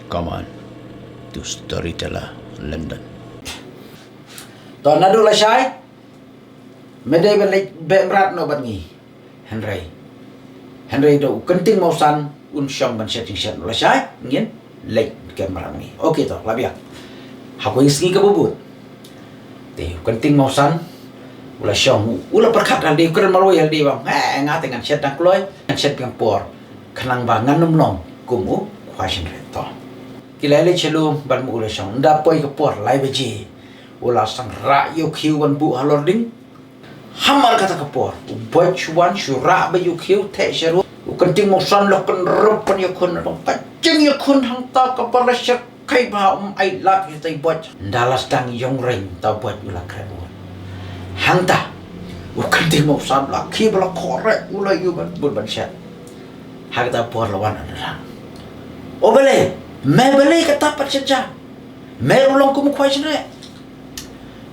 Come on to Storyteller London. Tòa nó đưa lại sai. Mới đây bên lấy bẹm rát nó bật nghỉ. Henry đâu cần tiếng màu xanh. Un xong bằng setting set là sai. Nghiên lấy kèm rát nghỉ. Ok tòa, là biar. Học có ý cái bố bụt. Thì cần tiếng màu xanh. Ula xong. Ula perkat hal di. Keren malu hal di bang. Ngat dengan set nak keluar. Set yang por. Kenang bangan nom nom. Kumu. Question rate tòa. Kila le chelum ban mu ula xong. Nda poi ke por. Lai beji. Ula sang ra yo kiu ban bu halor ding. Hamar kata kapor, buat cuan syurah bayu kiu tak syaru, kenting musan lo kan rupan yakun, pacing yakun hangta kapal syak kai bah ai lat kita buat dalas tang yong ring tau buat ulah krebun. Hangta, kenting musan lah ki bala korek ulah yu ban syat. Hagta por lawan adalah. Oh boleh, me kata pat saja. Me ulang kum kuai sendiri.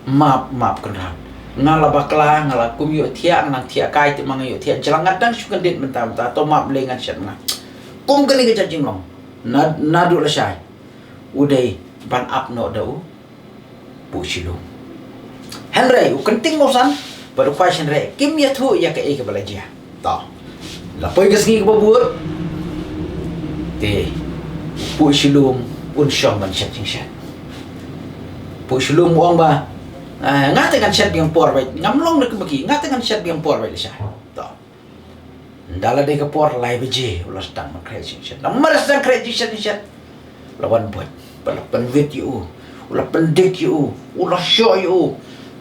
Maaf kenal. Ngala bakla ngala kum yo thia nang thia kai ti mang yo thia jalangat dan sukan dit mentam ta to map lengan syat nga kum kali ke jing long na du la sai udai ban up no dau pu silu Henry u kenting mosan baru question re kim ya thu ya ke balaja ta la poi ke sngi ke babur te pu silu un syong ban syat jing syat pu silu muang ba ngat dengan set yang por baik ngamlong nak bagi ngat dengan set yang por baik sah to ndala de ke por lai beje ulas tang makreji set nomor sang kreji set lawan buat balapan video ulah pendik you ulah show you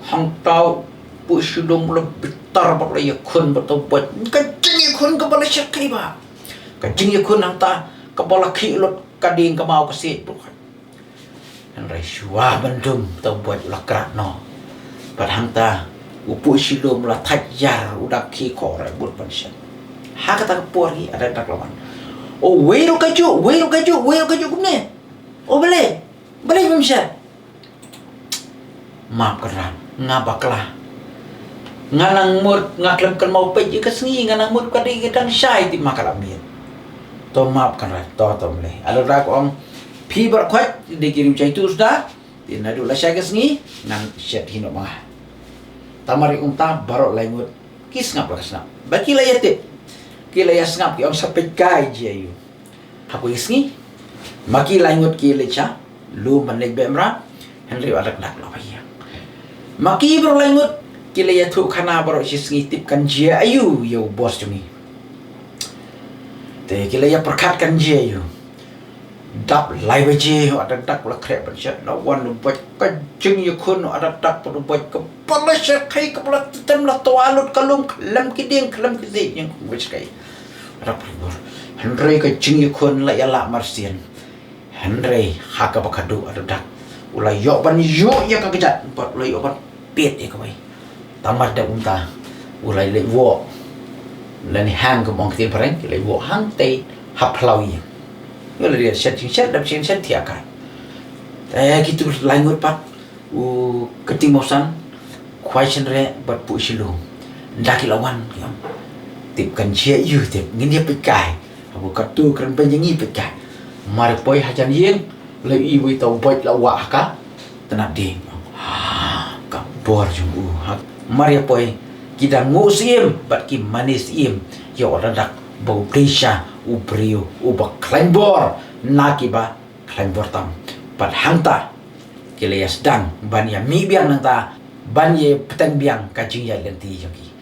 hang tau pu sudum ulah bitar bak la yakun betul buat kacing yakun ke bala set kai ba kacing yakun hang ta ke bala ki lot kading ke mau ke sit bukan Henry syua bandum tau buat ulah kerak no padahang ta upu silum la tajar udak ki kore bul pension ha kata pori ada dak lawan oh wero kaju kumne oh boleh bisa maaf keran ngabaklah nganang mur ngaklem kan mau pe ke sengi nganang mur kadi gedang syai ti makalamir to maaf keran to boleh ada dak om pi berkwat dikirim cai tu sudah Tina dulu saya kesini nang syat hino mah. Tamari unta barok langut kis ngap lah kesnap. Baki lah ya tip. Kila ya ngap ki om sampai kai je you. Aku kesini maki langut ki lecha lu manleg bemra Henry adak dak lah ya. Maki berlangut kila ya tu kana barok sisngi tip kan je ayu yo bos cumi. Te kila ya perkat kan je you. Dap lai beje ada dak la krep syat lawan lu buat kajing yakun ada dak pada buat kepala syat kai kepala tem la toalut kalum kelam kiding kelam kiding yang wis kai ada pribor Henry kajing yakun la yala marsian Henry haka bakadu ada dak ulai yo ban yo ya kagejat empat ulai yo ban pet ya kai tamat dak unta ulai le wo lan hang ke mong tin pareng le wo hang te haplau ya kalau dia set dan set tiakan. Gitu langut pat, ketimosan, question re buat pu silu, ndaki lawan, tip kan cia you tip, ngin dia pekai, aku katu keren penjengi pekai, mari poi hajan yeng, lagi ibu tahu buat lawak ka, tenap ding, kabor jumbu, mari poi kita ngusim, bat ki manis im, ya orang dak bau desa ubrio ubak klembor nakiba klembor tam pad hangta kile yasdang ban ya mi biang nang ta ban ye petang biang kajing ya lenti yoki